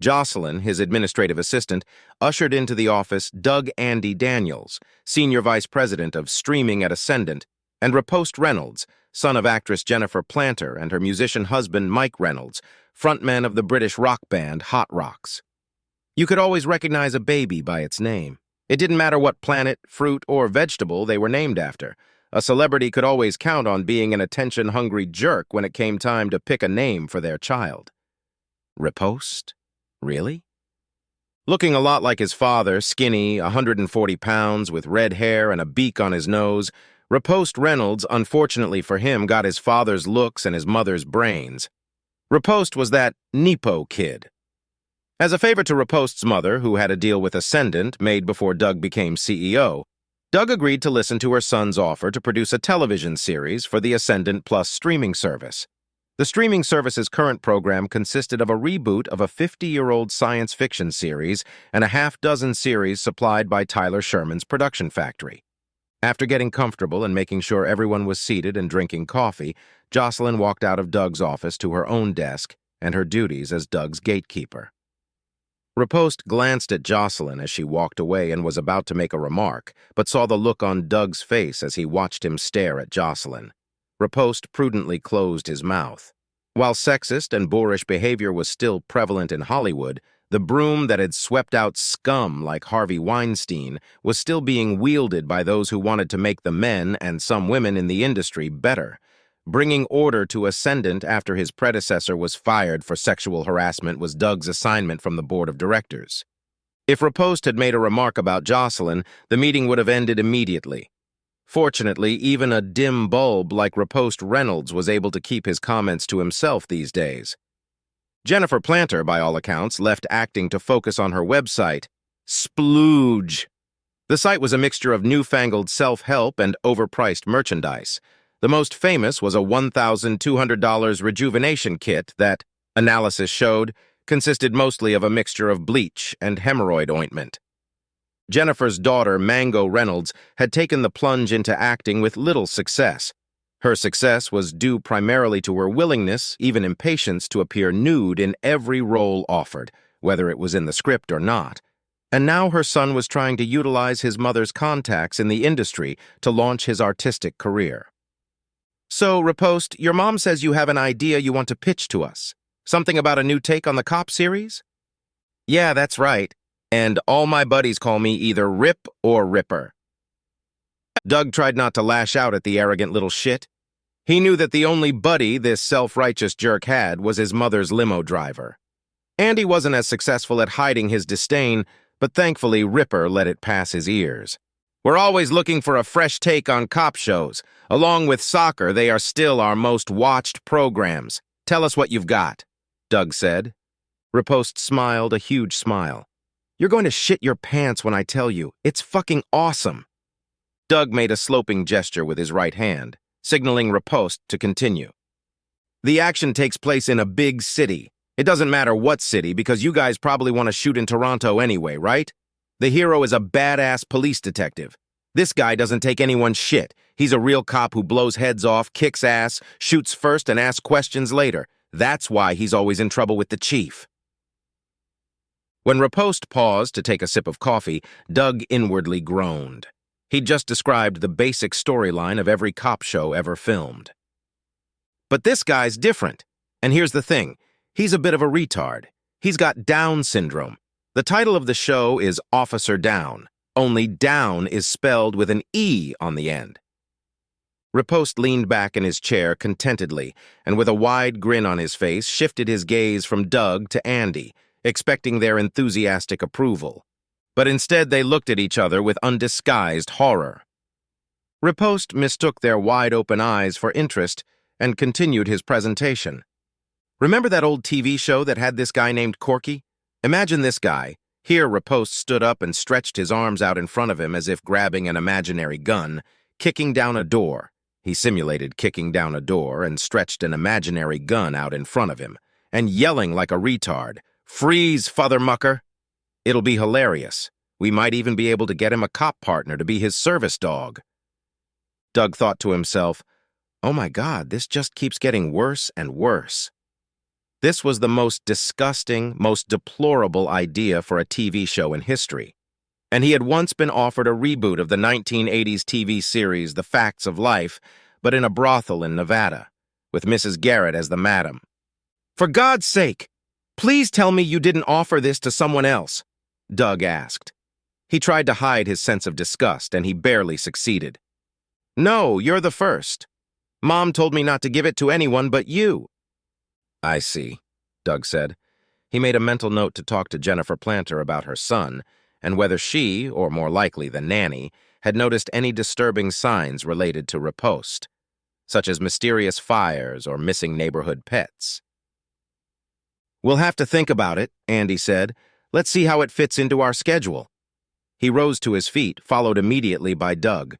Jocelyn, his administrative assistant, ushered into the office Doug Andy Daniels, senior vice president of streaming at Ascendant, and Riposte Reynolds, son of actress Jennifer Planter and her musician husband Mike Reynolds, frontman of the British rock band Hot Rocks. You could always recognize a baby by its name. It didn't matter what planet, fruit, or vegetable they were named after. A celebrity could always count on being an attention-hungry jerk when it came time to pick a name for their child. Riposte? Really? Looking a lot like his father, skinny, 140 pounds, with red hair and a beak on his nose, Riposte Reynolds, unfortunately for him, got his father's looks and his mother's brains. Riposte was that Nepo kid. As a favor to Riposte's mother, who had a deal with Ascendant made before Doug became CEO, Doug agreed to listen to her son's offer to produce a television series for the Ascendant Plus streaming service. The streaming service's current program consisted of a reboot of a 50-year-old science fiction series and a half-dozen series supplied by Tyler Sherman's production factory. After getting comfortable and making sure everyone was seated and drinking coffee, Jocelyn walked out of Doug's office to her own desk and her duties as Doug's gatekeeper. Riposte glanced at Jocelyn as she walked away and was about to make a remark, but saw the look on Doug's face as he watched him stare at Jocelyn. Riposte prudently closed his mouth. While sexist and boorish behavior was still prevalent in Hollywood, the broom that had swept out scum like Harvey Weinstein was still being wielded by those who wanted to make the men and some women in the industry better. Bringing order to Ascendant after his predecessor was fired for sexual harassment was Doug's assignment from the board of directors. If Riposte had made a remark about Jocelyn, the meeting would have ended immediately. Fortunately, even a dim bulb like Riposte Reynolds was able to keep his comments to himself these days. Jennifer Planter, by all accounts, left acting to focus on her website, Splooge. The site was a mixture of newfangled self-help and overpriced merchandise. The most famous was a $1,200 rejuvenation kit that, analysis showed, consisted mostly of a mixture of bleach and hemorrhoid ointment. Jennifer's daughter, Mango Reynolds, had taken the plunge into acting with little success. Her success was due primarily to her willingness, even impatience, to appear nude in every role offered, whether it was in the script or not. And now her son was trying to utilize his mother's contacts in the industry to launch his artistic career. So, Riposte, your mom says you have an idea you want to pitch to us. Something about a new take on the cop series? Yeah, that's right. And all my buddies call me either Rip or Ripper. Doug tried not to lash out at the arrogant little shit. He knew that the only buddy this self-righteous jerk had was his mother's limo driver. Andy wasn't as successful at hiding his disdain, but thankfully Ripper let it pass his ears. We're always looking for a fresh take on cop shows. Along with soccer, they are still our most watched programs. Tell us what you've got, Doug said. Riposte smiled a huge smile. You're going to shit your pants when I tell you. It's fucking awesome. Doug made a sloping gesture with his right hand, signaling Riposte to continue. The action takes place in a big city. It doesn't matter what city because you guys probably want to shoot in Toronto anyway, right? The hero is a badass police detective. This guy doesn't take anyone's shit. He's a real cop who blows heads off, kicks ass, shoots first and asks questions later. That's why he's always in trouble with the chief. When Riposte paused to take a sip of coffee, Doug inwardly groaned. He'd just described the basic storyline of every cop show ever filmed. But this guy's different. And here's the thing. He's a bit of a retard. He's got Down syndrome. The title of the show is Officer Down, only Down is spelled with an E on the end. Riposte leaned back in his chair contentedly, and with a wide grin on his face, shifted his gaze from Doug to Andy, expecting their enthusiastic approval. But instead they looked at each other with undisguised horror. Riposte mistook their wide-open eyes for interest and continued his presentation. Remember that old TV show that had this guy named Corky? Imagine this guy. Here, Riposte stood up and stretched his arms out in front of him as if grabbing an imaginary gun, kicking down a door. He simulated kicking down a door and stretched an imaginary gun out in front of him, and yelling like a retard, "Freeze, fathermucker!" It'll be hilarious. We might even be able to get him a cop partner to be his service dog. Doug thought to himself, oh my God, this just keeps getting worse and worse. This was the most disgusting, most deplorable idea for a TV show in history. And he had once been offered a reboot of the 1980s TV series The Facts of Life, but in a brothel in Nevada, with Mrs. Garrett as the madam. "For God's sake, please tell me you didn't offer this to someone else," Doug asked. He tried to hide his sense of disgust, and he barely succeeded. "No, you're the first. Mom told me not to give it to anyone but you." "I see," Doug said. He made a mental note to talk to Jennifer Planter about her son, and whether she, or more likely the nanny, had noticed any disturbing signs related to riposte, such as mysterious fires or missing neighborhood pets. "We'll have to think about it," Andy said. "Let's see how it fits into our schedule." He rose to his feet, followed immediately by Doug.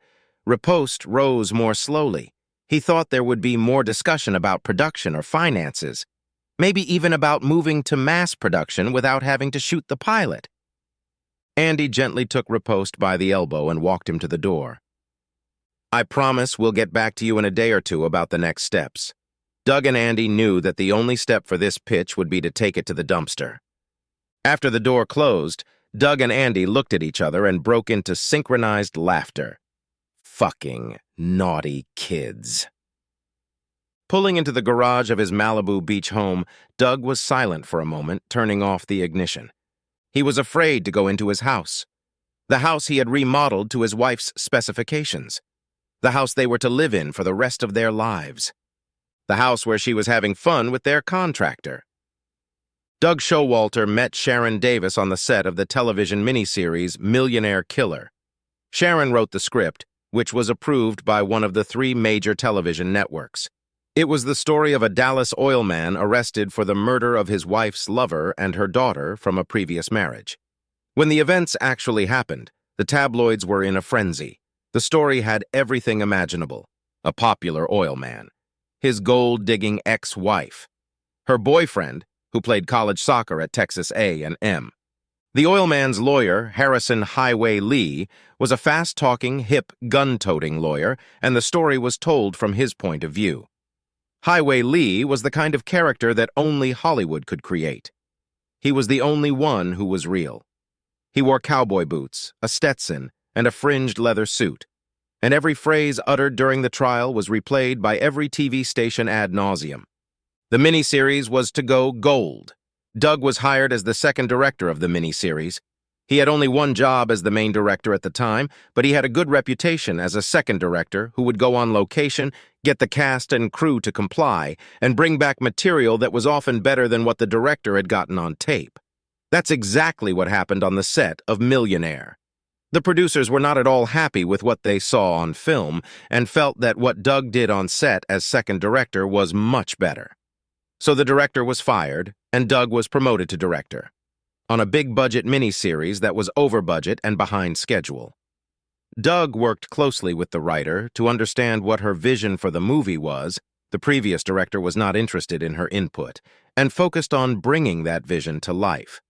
Riposte rose more slowly. He thought there would be more discussion about production or finances, maybe even about moving to mass production without having to shoot the pilot. Andy gently took Riposte by the elbow and walked him to the door. "I promise we'll get back to you in a day or two about the next steps." Doug and Andy knew that the only step for this pitch would be to take it to the dumpster. After the door closed, Doug and Andy looked at each other and broke into synchronized laughter. Fucking naughty kids. Pulling into the garage of his Malibu Beach home, Doug was silent for a moment, turning off the ignition. He was afraid to go into his house. The house he had remodeled to his wife's specifications. The house they were to live in for the rest of their lives. The house where she was having fun with their contractor. Doug Showalter met Sharon Davis on the set of the television miniseries Millionaire Killer. Sharon wrote the script, which was approved by one of the 3 major television networks. It was the story of a Dallas oil man arrested for the murder of his wife's lover and her daughter from a previous marriage. When the events actually happened, the tabloids were in a frenzy. The story had everything imaginable: a popular oil man, his gold-digging ex-wife, her boyfriend, who played college soccer at Texas A&M. The oil man's lawyer, Harrison Highway Lee, was a fast-talking, hip, gun-toting lawyer, and the story was told from his point of view. Highway Lee was the kind of character that only Hollywood could create. He was the only one who was real. He wore cowboy boots, a Stetson, and a fringed leather suit, and every phrase uttered during the trial was replayed by every TV station ad nauseum. The miniseries was to go gold. Doug was hired as the second director of the miniseries. He had only one job as the main director at the time, but he had a good reputation as a second director who would go on location, get the cast and crew to comply, and bring back material that was often better than what the director had gotten on tape. That's exactly what happened on the set of Millionaire. The producers were not at all happy with what they saw on film and felt that what Doug did on set as second director was much better. So the director was fired, and Doug was promoted to director, on a big-budget miniseries that was over budget and behind schedule. Doug worked closely with the writer to understand what her vision for the movie was. The previous director was not interested in her input, and focused on bringing that vision to life.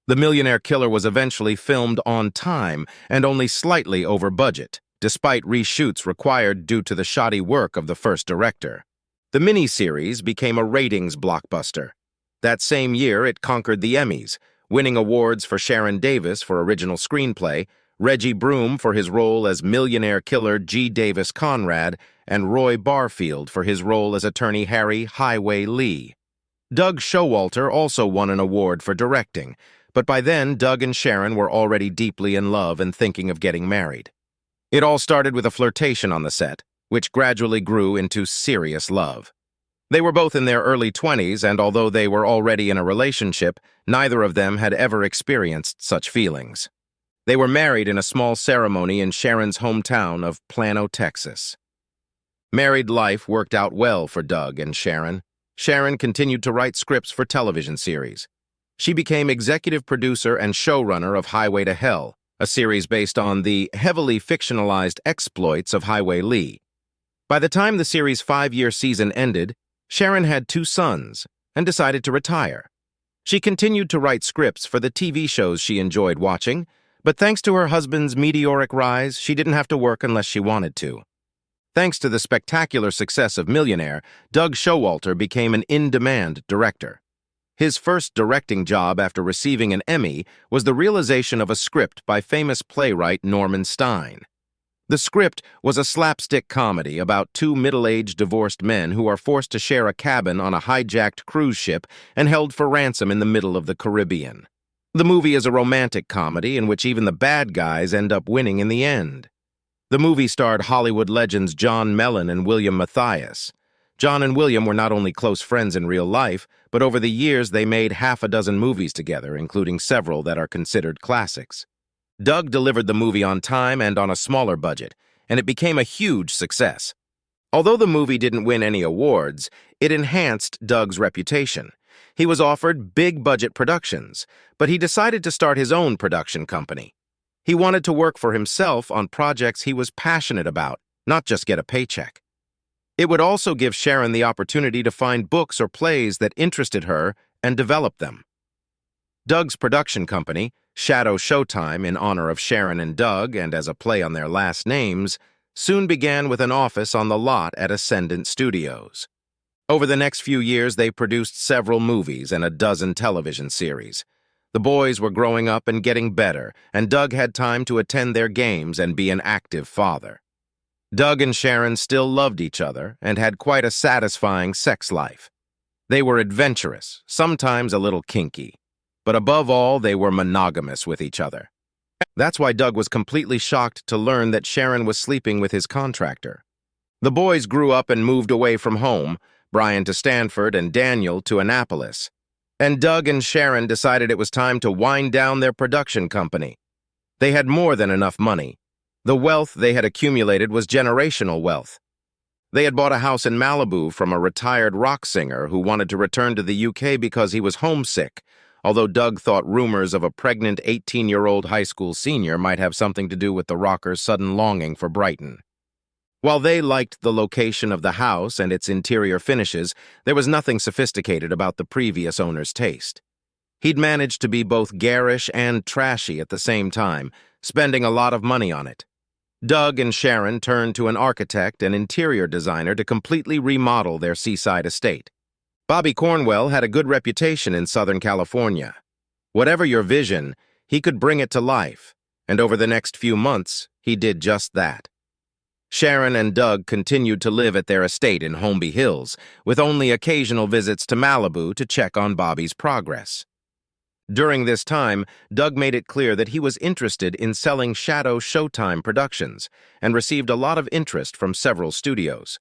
The Millionaire Killer was eventually filmed on time and only slightly over budget, despite reshoots required due to the shoddy work of the first director. The miniseries became a ratings blockbuster. That same year, it conquered the Emmys, winning awards for Sharon Davis for original screenplay, Reggie Broom for his role as Millionaire Killer G. Davis Conrad, and Roy Barfield for his role as attorney Harry Highway Lee. Doug Showalter also won an award for directing, but by then Doug and Sharon were already deeply in love and thinking of getting married. It all started with a flirtation on the set, which gradually grew into serious love. They were both in their early 20s, and although they were already in a relationship, neither of them had ever experienced such feelings. They were married in a small ceremony in Sharon's hometown of Plano, Texas. Married life worked out well for Doug and Sharon. Sharon continued to write scripts for television series. She became executive producer and showrunner of Highway to Hell, a series based on the heavily fictionalized exploits of Highway Lee. By the time the series' 5-year season ended, Sharon had 2 sons and decided to retire. She continued to write scripts for the TV shows she enjoyed watching, but thanks to her husband's meteoric rise, she didn't have to work unless she wanted to. Thanks to the spectacular success of Millionaire, Doug Showalter became an in-demand director. His first directing job after receiving an Emmy was the realization of a script by famous playwright Norman Stein. The script was a slapstick comedy about two middle-aged divorced men who are forced to share a cabin on a hijacked cruise ship and held for ransom in the middle of the Caribbean. The movie is a romantic comedy in which even the bad guys end up winning in the end. The movie starred Hollywood legends John Mellon and William Mathias. John and William were not only close friends in real life, but over the years they made half a dozen movies together, including several that are considered classics. Doug delivered the movie on time and on a smaller budget, and it became a huge success. Although the movie didn't win any awards, it enhanced Doug's reputation. He was offered big-budget productions, but he decided to start his own production company. He wanted to work for himself on projects he was passionate about, not just get a paycheck. It would also give Sharon the opportunity to find books or plays that interested her and develop them. Doug's production company, Shadow Showtime, in honor of Sharon and Doug and as a play on their last names, soon began with an office on the lot at Ascendant Studios. Over the next few years, they produced several movies and a dozen television series. The boys were growing up and getting better, and Doug had time to attend their games and be an active father. Doug and Sharon still loved each other and had quite a satisfying sex life. They were adventurous, sometimes a little kinky, but above all, they were monogamous with each other. That's why Doug was completely shocked to learn that Sharon was sleeping with his contractor. The boys grew up and moved away from home, Brian to Stanford and Daniel to Annapolis. And Doug and Sharon decided it was time to wind down their production company. They had more than enough money. The wealth they had accumulated was generational wealth. They had bought a house in Malibu from a retired rock singer who wanted to return to the UK because he was homesick, although Doug thought rumors of a pregnant 18-year-old high school senior might have something to do with the rocker's sudden longing for Brighton. While they liked the location of the house and its interior finishes, there was nothing sophisticated about the previous owner's taste. He'd managed to be both garish and trashy at the same time, spending a lot of money on it. Doug and Sharon turned to an architect and interior designer to completely remodel their seaside estate. Bobby Cornwell had a good reputation in Southern California. Whatever your vision, he could bring it to life, and over the next few months, he did just that. Sharon and Doug continued to live at their estate in Holmby Hills, with only occasional visits to Malibu to check on Bobby's progress. During this time, Doug made it clear that he was interested in selling Shadow Showtime productions and received a lot of interest from several studios.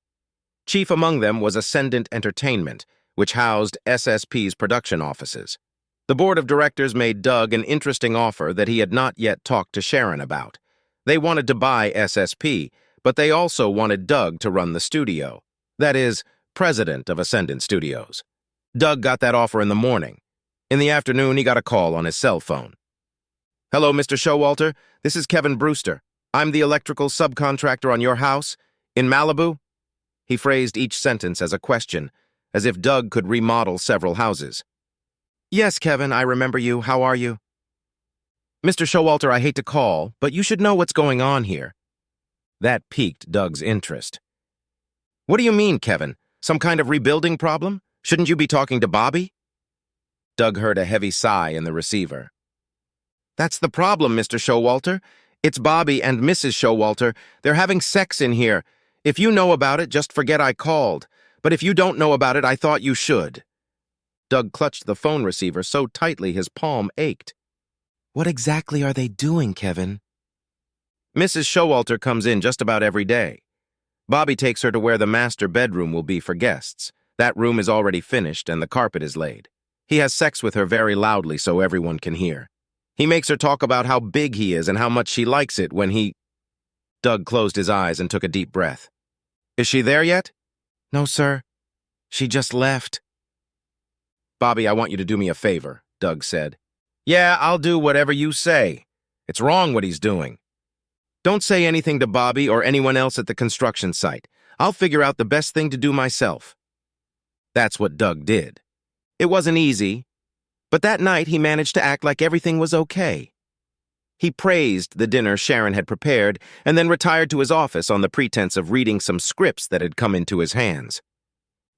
Chief among them was Ascendant Entertainment, which housed SSP's production offices. The board of directors made Doug an interesting offer that he had not yet talked to Sharon about. They wanted to buy SSP, but they also wanted Doug to run the studio. That is, president of Ascendant Studios. Doug got that offer in the morning. In the afternoon, he got a call on his cell phone. "Hello, Mr. Showalter. This is Kevin Brewster. I'm the electrical subcontractor on your house in Malibu." He phrased each sentence as a question, as if Doug could remodel several houses. "Yes, Kevin, I remember you. How are you?" "Mr. Showalter, I hate to call, but you should know what's going on here." That piqued Doug's interest. "What do you mean, Kevin? Some kind of rebuilding problem? Shouldn't you be talking to Bobby?" Doug heard a heavy sigh in the receiver. "That's the problem, Mr. Showalter. It's Bobby and Mrs. Showalter. They're having sex in here. If you know about it, just forget I called. But if you don't know about it, I thought you should." Doug clutched the phone receiver so tightly his palm ached. "What exactly are they doing, Kevin?" "Mrs. Showalter comes in just about every day. Bobby takes her to where the master bedroom will be for guests. That room is already finished and the carpet is laid. He has sex with her very loudly so everyone can hear. He makes her talk about how big he is and how much she likes it when he—" Doug closed his eyes and took a deep breath. "Is she there yet?" "No, sir. She just left." "Bobby, I want you to do me a favor," Doug said. "Yeah, I'll do whatever you say. It's wrong what he's doing. Don't say anything to Bobby or anyone else at the construction site. I'll figure out the best thing to do myself." That's what Doug did. It wasn't easy, but that night he managed to act like everything was okay. He praised the dinner Sharon had prepared and then retired to his office on the pretense of reading some scripts that had come into his hands.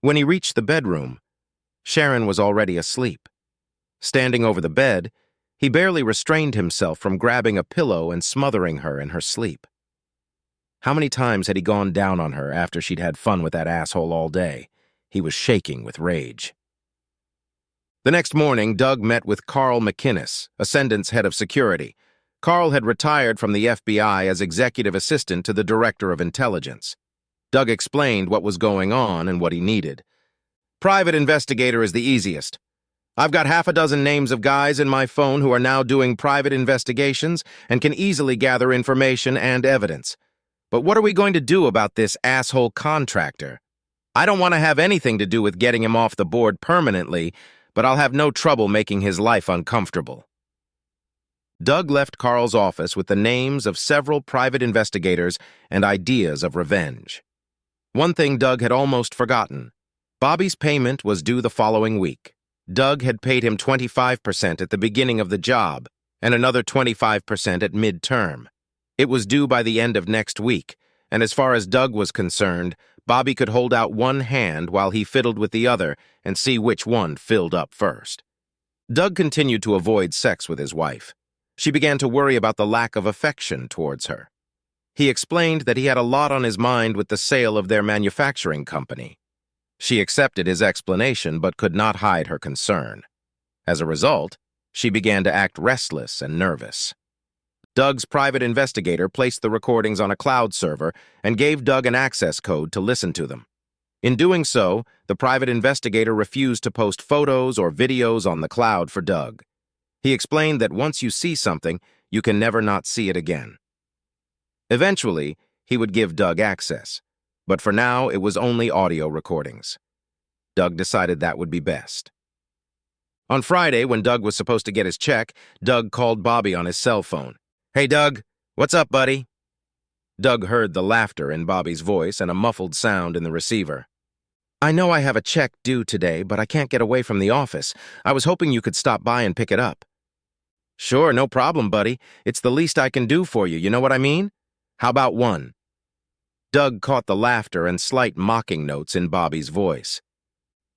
When he reached the bedroom, Sharon was already asleep. Standing over the bed, he barely restrained himself from grabbing a pillow and smothering her in her sleep. How many times had he gone down on her after she'd had fun with that asshole all day? He was shaking with rage. The next morning, Doug met with Carl McInnes, Ascendant's head of security. Carl had retired from the FBI as executive assistant to the director of intelligence. Doug explained what was going on and what he needed. Private investigator is the easiest. I've got half a dozen names of guys in my phone who are now doing private investigations and can easily gather information and evidence. But what are we going to do about this asshole contractor? I don't want to have anything to do with getting him off the board permanently, but I'll have no trouble making his life uncomfortable. Doug left Carl's office with the names of several private investigators and ideas of revenge. One thing Doug had almost forgotten. Bobby's payment was due the following week. Doug had paid him 25% at the beginning of the job and another 25% at midterm. It was due by the end of next week, and as far as Doug was concerned, Bobby could hold out one hand while he fiddled with the other and see which one filled up first. Doug continued to avoid sex with his wife. She began to worry about the lack of affection towards her. He explained that he had a lot on his mind with the sale of their manufacturing company. She accepted his explanation but could not hide her concern. As a result, she began to act restless and nervous. Doug's private investigator placed the recordings on a cloud server and gave Doug an access code to listen to them. In doing so, the private investigator refused to post photos or videos on the cloud for Doug. He explained that once you see something, you can never not see it again. Eventually, he would give Doug access, but for now it was only audio recordings. Doug decided that would be best. On Friday, when Doug was supposed to get his check, Doug called Bobby on his cell phone. "Hey, Doug, what's up, buddy?" Doug heard the laughter in Bobby's voice and a muffled sound in the receiver. "I know I have a check due today, but I can't get away from the office. I was hoping you could stop by and pick it up." "Sure, no problem, buddy. It's the least I can do for you, you know what I mean? How about one?" Doug caught the laughter and slight mocking notes in Bobby's voice.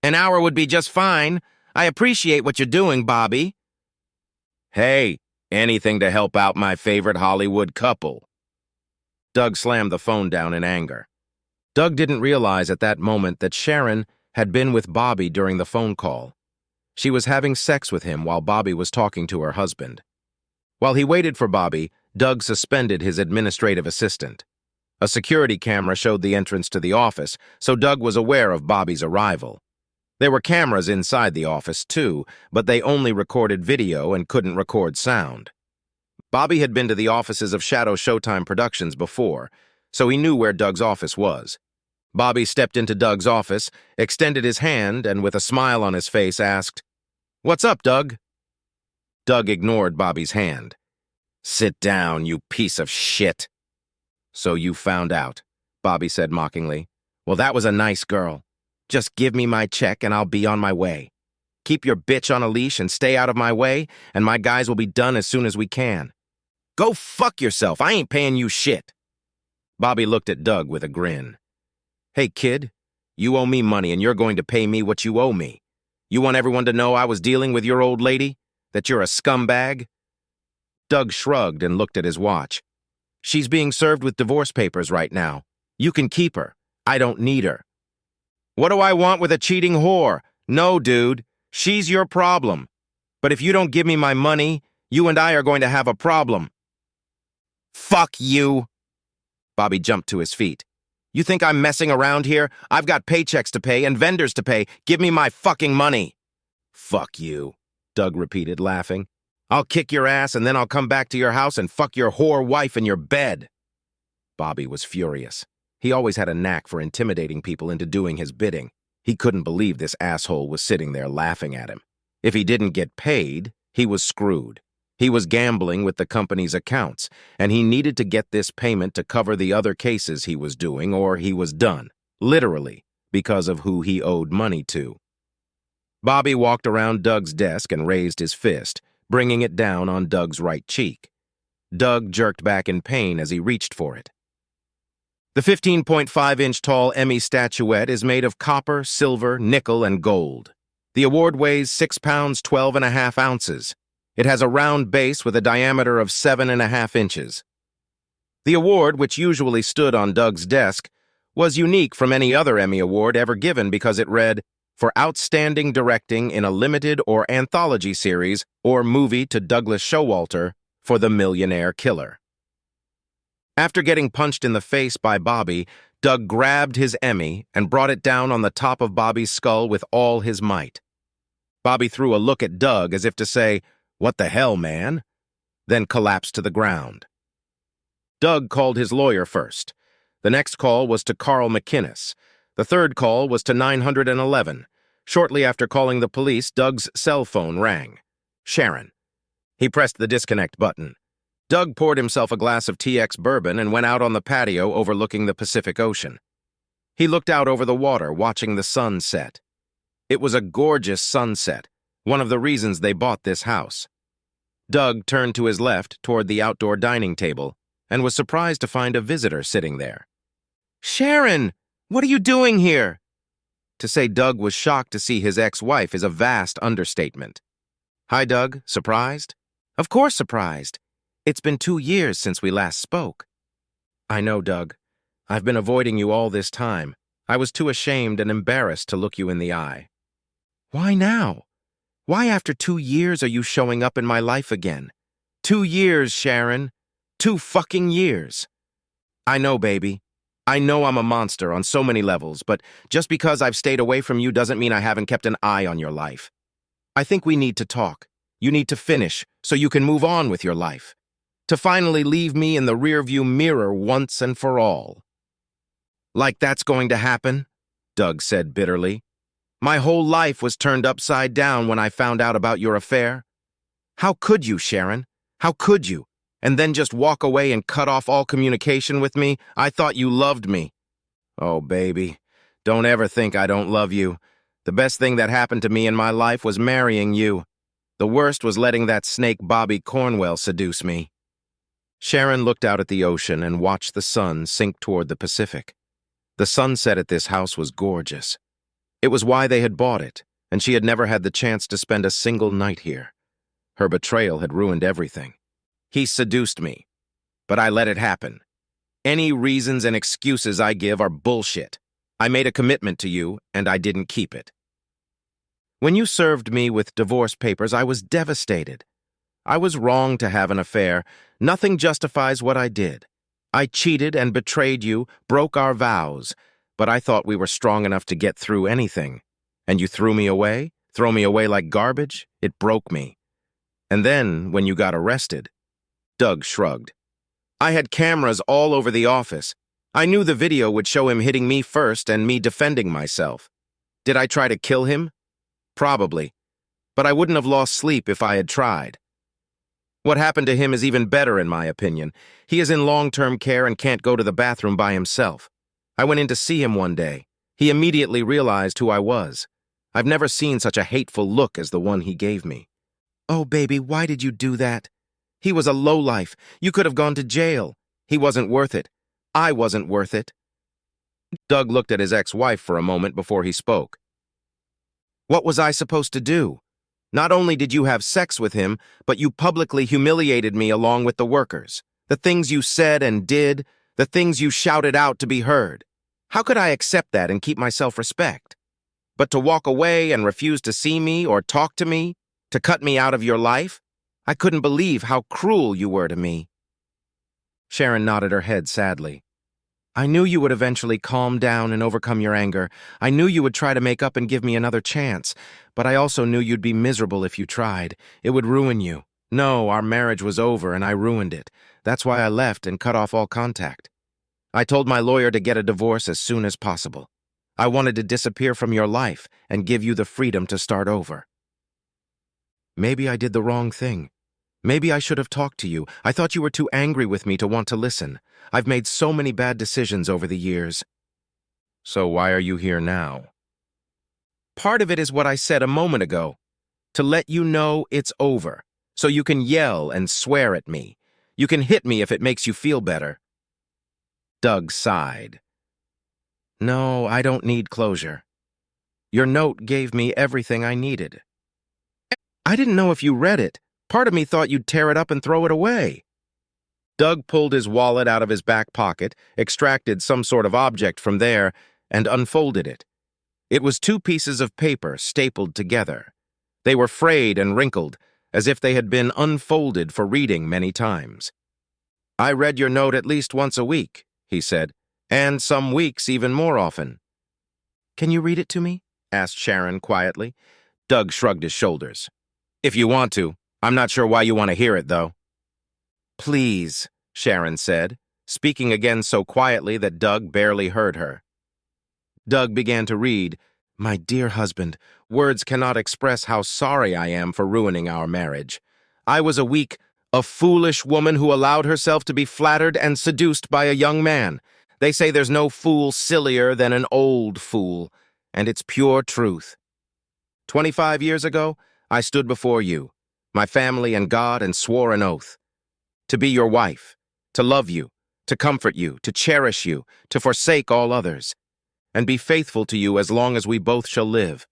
"An hour would be just fine. I appreciate what you're doing, Bobby." "Hey, anything to help out my favorite Hollywood couple." Doug slammed the phone down in anger. Doug didn't realize at that moment that Sharon had been with Bobby during the phone call. She was having sex with him while Bobby was talking to her husband. While he waited for Bobby, Doug suspended his administrative assistant. A security camera showed the entrance to the office, so Doug was aware of Bobby's arrival. There were cameras inside the office, too, but they only recorded video and couldn't record sound. Bobby had been to the offices of Shadow Showtime Productions before, so he knew where Doug's office was. Bobby stepped into Doug's office, extended his hand, and with a smile on his face asked, "What's up, Doug?" Doug ignored Bobby's hand. "Sit down, you piece of shit." "So you found out," Bobby said mockingly. "Well, that was a nice girl. Just give me my check and I'll be on my way. Keep your bitch on a leash and stay out of my way, and my guys will be done as soon as we can." "Go fuck yourself. I ain't paying you shit." Bobby looked at Doug with a grin. "Hey, kid, you owe me money and you're going to pay me what you owe me. You want everyone to know I was dealing with your old lady? That you're a scumbag?" Doug shrugged and looked at his watch. "She's being served with divorce papers right now. You can keep her. I don't need her." "What do I want with a cheating whore? No, dude. She's your problem. But if you don't give me my money, you and I are going to have a problem." "Fuck you." Bobby jumped to his feet. "You think I'm messing around here? I've got paychecks to pay and vendors to pay. Give me my fucking money." "Fuck you," Doug repeated, laughing. "I'll kick your ass and then I'll come back to your house and fuck your whore wife in your bed." Bobby was furious. He always had a knack for intimidating people into doing his bidding. He couldn't believe this asshole was sitting there laughing at him. If he didn't get paid, he was screwed. He was gambling with the company's accounts, and he needed to get this payment to cover the other cases he was doing, or he was done, literally, because of who he owed money to. Bobby walked around Doug's desk and raised his fist, bringing it down on Doug's right cheek. Doug jerked back in pain as he reached for it. The 15.5-inch tall Emmy statuette is made of copper, silver, nickel, and gold. The award weighs 6 pounds, 12.5 ounces. It has a round base with a diameter of 7.5 inches. The award, which usually stood on Doug's desk, was unique from any other Emmy Award ever given because it read, "For outstanding directing in a limited or anthology series or movie to Douglas Showalter for The Millionaire Killer." After getting punched in the face by Bobby, Doug grabbed his Emmy and brought it down on the top of Bobby's skull with all his might. Bobby threw a look at Doug as if to say, "What the hell, man?" then collapsed to the ground. Doug called his lawyer first. The next call was to Carl McInnes. The third call was to 911. Shortly after calling the police, Doug's cell phone rang. Sharon. He pressed the disconnect button. Doug poured himself a glass of TX bourbon and went out on the patio overlooking the Pacific Ocean. He looked out over the water, watching the sun set. It was a gorgeous sunset, one of the reasons they bought this house. Doug turned to his left toward the outdoor dining table and was surprised to find a visitor sitting there. "Sharon, what are you doing here?" To say Doug was shocked to see his ex-wife is a vast understatement. "Hi, Doug. Surprised?" "Of course surprised. It's been 2 years since we last spoke." "I know, Doug. I've been avoiding you all this time. I was too ashamed and embarrassed to look you in the eye." "Why now? Why after 2 years are you showing up in my life again? 2 years, Sharon. 2 fucking years." "I know, baby. I know I'm a monster on so many levels, but just because I've stayed away from you doesn't mean I haven't kept an eye on your life. I think we need to talk. You need to finish so you can move on with your life. To finally leave me in the rearview mirror once and for all." "Like that's going to happen?" Doug said bitterly. "My whole life was turned upside down when I found out about your affair. How could you, Sharon? How could you? And then just walk away and cut off all communication with me? I thought you loved me." "Oh, baby, don't ever think I don't love you. The best thing that happened to me in my life was marrying you. The worst was letting that snake Bobby Cornwell seduce me." Sharon looked out at the ocean and watched the sun sink toward the Pacific. The sunset at this house was gorgeous. It was why they had bought it, and she had never had the chance to spend a single night here. Her betrayal had ruined everything. "He seduced me, but I let it happen. Any reasons and excuses I give are bullshit. I made a commitment to you, and I didn't keep it. When you served me with divorce papers, I was devastated. I was wrong to have an affair. Nothing justifies what I did. I cheated and betrayed you, broke our vows, but I thought we were strong enough to get through anything. And you threw me away? Throw me away like garbage? It broke me. And then, when you got arrested..." Doug shrugged. "I had cameras all over the office. I knew the video would show him hitting me first and me defending myself. Did I try to kill him? Probably. But I wouldn't have lost sleep if I had tried. What happened to him is even better in my opinion. He is in long-term care and can't go to the bathroom by himself. I went in to see him one day. He immediately realized who I was. I've never seen such a hateful look as the one he gave me." "Oh, baby, why did you do that? He was a lowlife. You could have gone to jail. He wasn't worth it. I wasn't worth it." Doug looked at his ex-wife for a moment before he spoke. "What was I supposed to do? Not only did you have sex with him, but you publicly humiliated me along with the workers. The things you said and did, the things you shouted out to be heard. How could I accept that and keep my self-respect? But to walk away and refuse to see me or talk to me, to cut me out of your life? I couldn't believe how cruel you were to me." Sharon nodded her head sadly. "I knew you would eventually calm down and overcome your anger. I knew you would try to make up and give me another chance, but I also knew you'd be miserable if you tried. It would ruin you. No, our marriage was over and I ruined it. That's why I left and cut off all contact. I told my lawyer to get a divorce as soon as possible. I wanted to disappear from your life and give you the freedom to start over. Maybe I did the wrong thing. Maybe I should have talked to you. I thought you were too angry with me to want to listen. I've made so many bad decisions over the years." "So why are you here now?" "Part of it is what I said a moment ago. To let you know it's over. So you can yell and swear at me. You can hit me if it makes you feel better." Doug sighed. "No, I don't need closure." Your note gave me everything I needed. I didn't know if you read it. Part of me thought you'd tear it up and throw it away. Doug pulled his wallet out of his back pocket, extracted some sort of object from there, and unfolded it. It was two pieces of paper stapled together. They were frayed and wrinkled, as if they had been unfolded for reading many times. I read your note at least once a week, he said, and some weeks even more often. Can you read it to me? Asked Sharon quietly. Doug shrugged his shoulders. If you want to. I'm not sure why you want to hear it, though. Please, Sharon said, speaking again so quietly that Doug barely heard her. Doug began to read, My dear husband, words cannot express how sorry I am for ruining our marriage. I was a foolish woman who allowed herself to be flattered and seduced by a young man. They say there's no fool sillier than an old fool, and it's pure truth. 25 years ago, I stood before you, my family and God, and swore an oath. To be your wife, to love you, to comfort you, to cherish you, to forsake all others, and be faithful to you as long as we both shall live.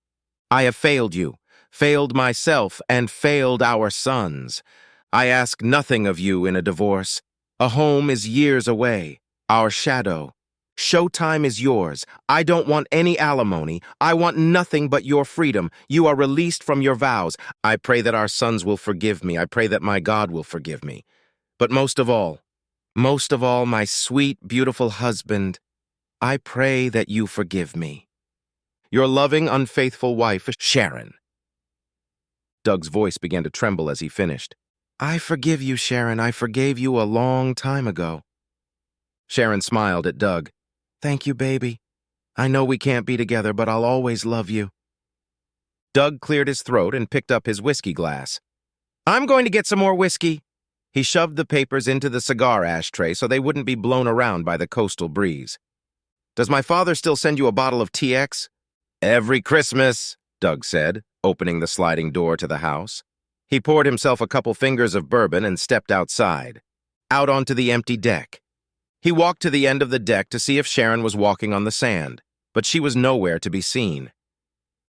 I have failed you, failed myself, and failed our sons. I ask nothing of you in a divorce. A home is years away, our shadow. Showtime is yours. I don't want any alimony. I want nothing but your freedom. You are released from your vows. I pray that our sons will forgive me. I pray that my God will forgive me. But most of all, my sweet, beautiful husband, I pray that you forgive me. Your loving, unfaithful wife, Sharon. Doug's voice began to tremble as he finished. I forgive you, Sharon. I forgave you a long time ago. Sharon smiled at Doug. Thank you, baby. I know we can't be together, but I'll always love you. Doug cleared his throat and picked up his whiskey glass. I'm going to get some more whiskey. He shoved the papers into the cigar ashtray so they wouldn't be blown around by the coastal breeze. Does my father still send you a bottle of TX? Every Christmas, Doug said, opening the sliding door to the house. He poured himself a couple fingers of bourbon and stepped outside, out onto the empty deck. He walked to the end of the deck to see if Sharon was walking on the sand, but she was nowhere to be seen.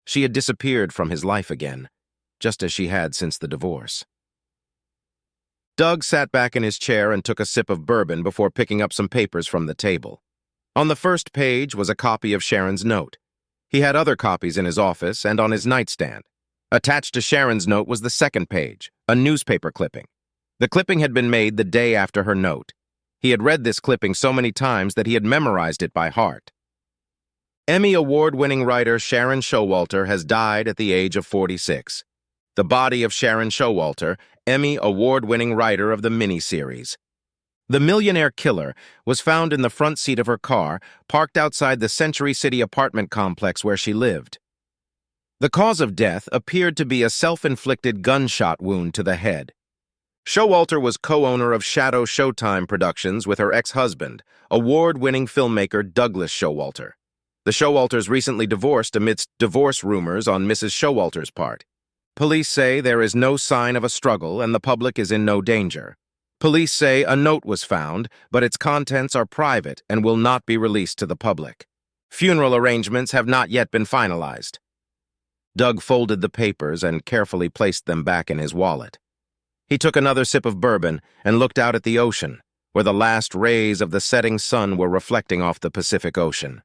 She had disappeared from his life again, just as she had since the divorce. Doug sat back in his chair and took a sip of bourbon before picking up some papers from the table. On the first page was a copy of Sharon's note. He had other copies in his office and on his nightstand. Attached to Sharon's note was the second page, a newspaper clipping. The clipping had been made the day after her note. He had read this clipping so many times that he had memorized it by heart. Emmy Award-winning writer Sharon Showalter has died at the age of 46. The body of Sharon Showalter, Emmy Award-winning writer of the miniseries. The millionaire killer was found in the front seat of her car, parked outside the Century City apartment complex where she lived. The cause of death appeared to be a self-inflicted gunshot wound to the head. Showalter was co-owner of Shadow Showtime Productions with her ex-husband, award-winning filmmaker Douglas Showalter. The Showalters recently divorced amidst divorce rumors on Mrs. Showalter's part. Police say there is no sign of a struggle and the public is in no danger. Police say a note was found, but its contents are private and will not be released to the public. Funeral arrangements have not yet been finalized. Doug folded the papers and carefully placed them back in his wallet. He took another sip of bourbon and looked out at the ocean, where the last rays of the setting sun were reflecting off the Pacific Ocean.